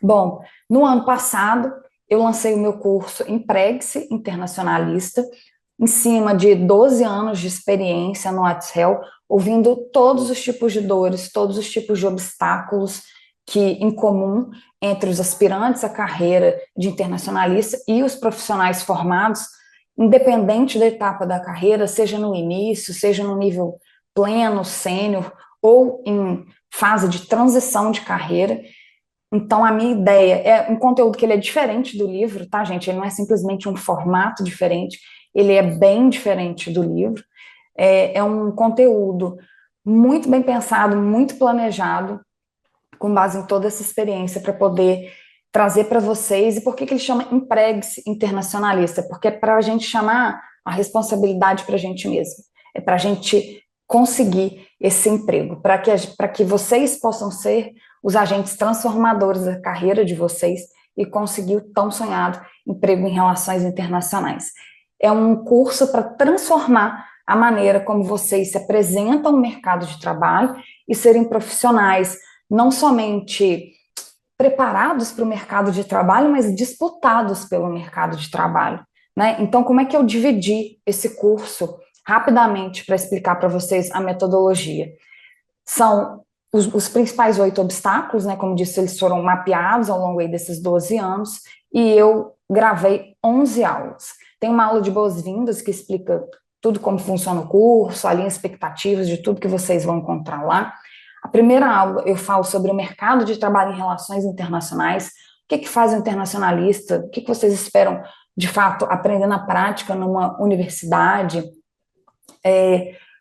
Bom, no ano passado, eu lancei o meu curso Empregue-se Internacionalista, em cima de 12 anos de experiência no Whatsapp, ouvindo todos os tipos de dores, todos os tipos de obstáculos que em comum entre os aspirantes à carreira de internacionalista e os profissionais formados, independente da etapa da carreira, seja no início, seja no nível pleno, sênior, ou em fase de transição de carreira. Então, a minha ideia é um conteúdo que ele é diferente do livro, tá, gente? Ele não é simplesmente um formato diferente, ele é bem diferente do livro. É um conteúdo muito bem pensado, muito planejado, com base em toda essa experiência, para poder trazer para vocês. E por que ele chama Empregue-se Internacionalista? Porque é para a gente chamar a responsabilidade para a gente mesmo. É para a gente conseguir esse emprego, para que vocês possam ser os agentes transformadores da carreira de vocês e conseguir o tão sonhado emprego em relações internacionais. É um curso para transformar a maneira como vocês se apresentam no mercado de trabalho e serem profissionais não somente preparados para o mercado de trabalho, mas disputados pelo mercado de trabalho, né? Então, como é que eu dividi esse curso rapidamente para explicar para vocês a metodologia? São os principais 8 obstáculos, né? Como disse, eles foram mapeados ao longo desses 12 anos, e eu gravei 11 aulas. Tem uma aula de boas-vindas que explica tudo como funciona o curso, alinha expectativas de tudo que vocês vão encontrar lá. A primeira aula eu falo sobre o mercado de trabalho em relações internacionais, o que faz um internacionalista, o que vocês esperam, de fato, aprender na prática numa universidade,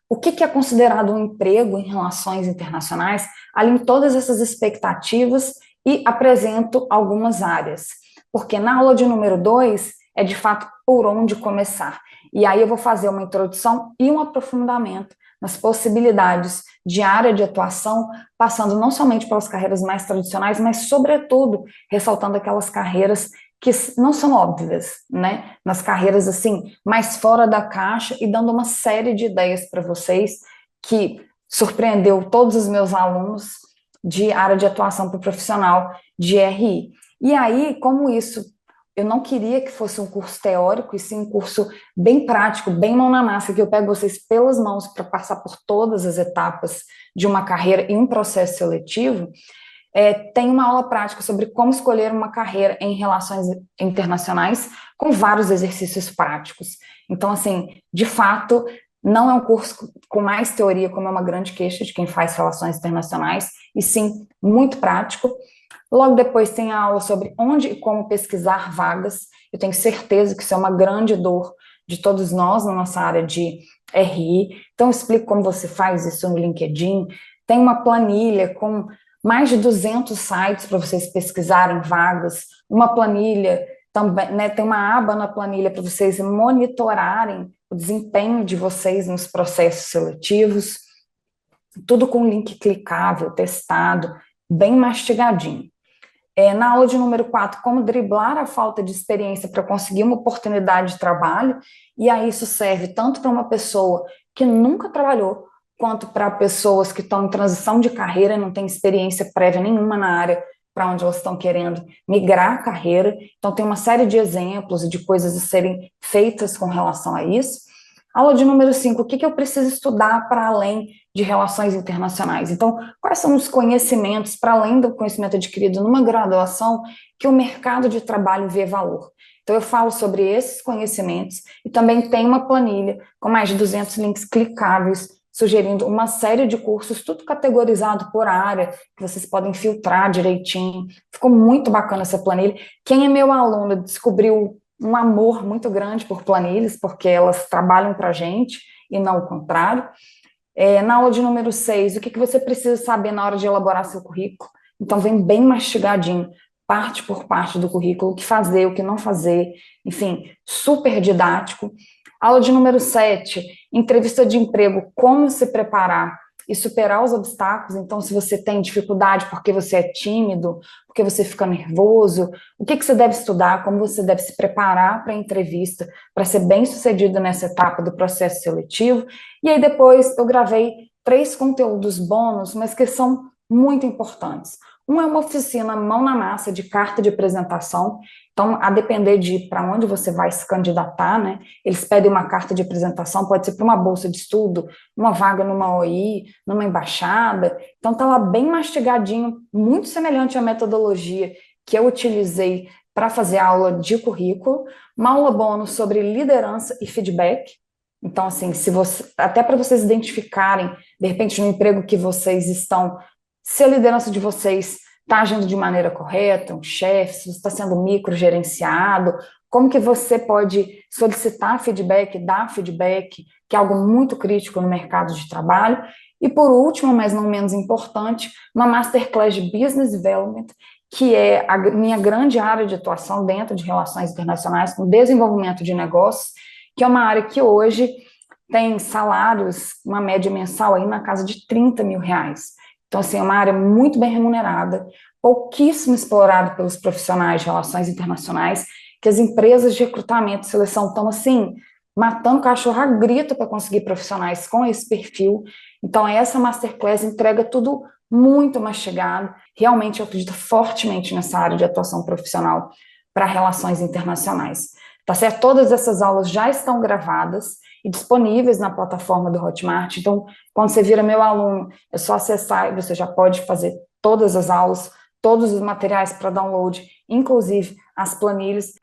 o que é considerado um emprego em relações internacionais, alinho todas essas expectativas e apresento algumas áreas, porque na aula de número 2 é de fato por onde começar, e aí eu vou fazer uma introdução e um aprofundamento nas possibilidades de área de atuação, passando não somente pelas carreiras mais tradicionais, mas sobretudo ressaltando aquelas carreiras que não são óbvias, né? Nas carreiras assim, mais fora da caixa, e dando uma série de ideias para vocês que surpreendeu todos os meus alunos de área de atuação para o profissional de RI. E aí, como isso, eu não queria que fosse um curso teórico, e sim um curso bem prático, bem mão na massa, que eu pego vocês pelas mãos para passar por todas as etapas de uma carreira e um processo seletivo. Tem uma aula prática sobre como escolher uma carreira em relações internacionais, com vários exercícios práticos. Então, assim, de fato, não é um curso com mais teoria, como é uma grande queixa de quem faz relações internacionais, e sim, muito prático. Logo depois tem a aula sobre onde e como pesquisar vagas. Eu tenho certeza que isso é uma grande dor de todos nós na nossa área de RI. Então, eu explico como você faz isso no LinkedIn. Tem uma planilha com mais de 200 sites para vocês pesquisarem vagas, uma planilha também, né, tem uma aba na planilha para vocês monitorarem o desempenho de vocês nos processos seletivos, tudo com link clicável, testado, bem mastigadinho. Na aula de número 4, como driblar a falta de experiência para conseguir uma oportunidade de trabalho, e aí isso serve tanto para uma pessoa que nunca trabalhou, quanto para pessoas que estão em transição de carreira, não têm experiência prévia nenhuma na área para onde elas estão querendo migrar a carreira. Então, tem uma série de exemplos e de coisas a serem feitas com relação a isso. Aula de número 5, o que eu preciso estudar para além de relações internacionais? Então, quais são os conhecimentos, para além do conhecimento adquirido numa graduação, que o mercado de trabalho vê valor? Então, eu falo sobre esses conhecimentos e também tem uma planilha com mais de 200 links clicáveis, sugerindo uma série de cursos, tudo categorizado por área, que vocês podem filtrar direitinho. Ficou muito bacana essa planilha. Quem é meu aluno descobriu um amor muito grande por planilhas, porque elas trabalham para a gente e não o contrário. Na aula de número 6, o que você precisa saber na hora de elaborar seu currículo? Então, vem bem mastigadinho, parte por parte do currículo, o que fazer, o que não fazer, enfim, super didático. Aula de número 7, entrevista de emprego, como se preparar e superar os obstáculos. Então, se você tem dificuldade porque você é tímido, porque você fica nervoso, o que você deve estudar, como você deve se preparar para a entrevista, para ser bem sucedido nessa etapa do processo seletivo. E aí depois eu gravei 3 conteúdos bônus, mas que são muito importantes, Um é uma oficina mão na massa de carta de apresentação. Então, a depender de para onde você vai se candidatar, né? Eles pedem uma carta de apresentação, pode ser para uma bolsa de estudo, uma vaga numa OI, numa embaixada. Então, tá lá bem mastigadinho, muito semelhante à metodologia que eu utilizei para fazer aula de currículo, uma aula bônus sobre liderança e feedback. Então, assim, se você, até para vocês identificarem, de repente, no emprego que vocês estão, se a liderança de vocês está agindo de maneira correta, um chefe, se você está sendo microgerenciado, como que você pode solicitar feedback, dar feedback, que é algo muito crítico no mercado de trabalho. E por último, mas não menos importante, uma Masterclass de Business Development, que é a minha grande área de atuação dentro de relações internacionais, com desenvolvimento de negócios, que é uma área que hoje tem salários, uma média mensal aí na casa de 30 mil reais. Então, assim, é uma área muito bem remunerada, pouquíssimo explorada pelos profissionais de relações internacionais, que as empresas de recrutamento e seleção estão, assim, matando cachorro a grito para conseguir profissionais com esse perfil. Então, essa Masterclass entrega tudo muito mastigado. Realmente, eu acredito fortemente nessa área de atuação profissional para relações internacionais. Tá certo? Todas essas aulas já estão gravadas e disponíveis na plataforma do Hotmart. Então, quando você vira meu aluno, é só acessar e você já pode fazer todas as aulas, todos os materiais para download, inclusive as planilhas.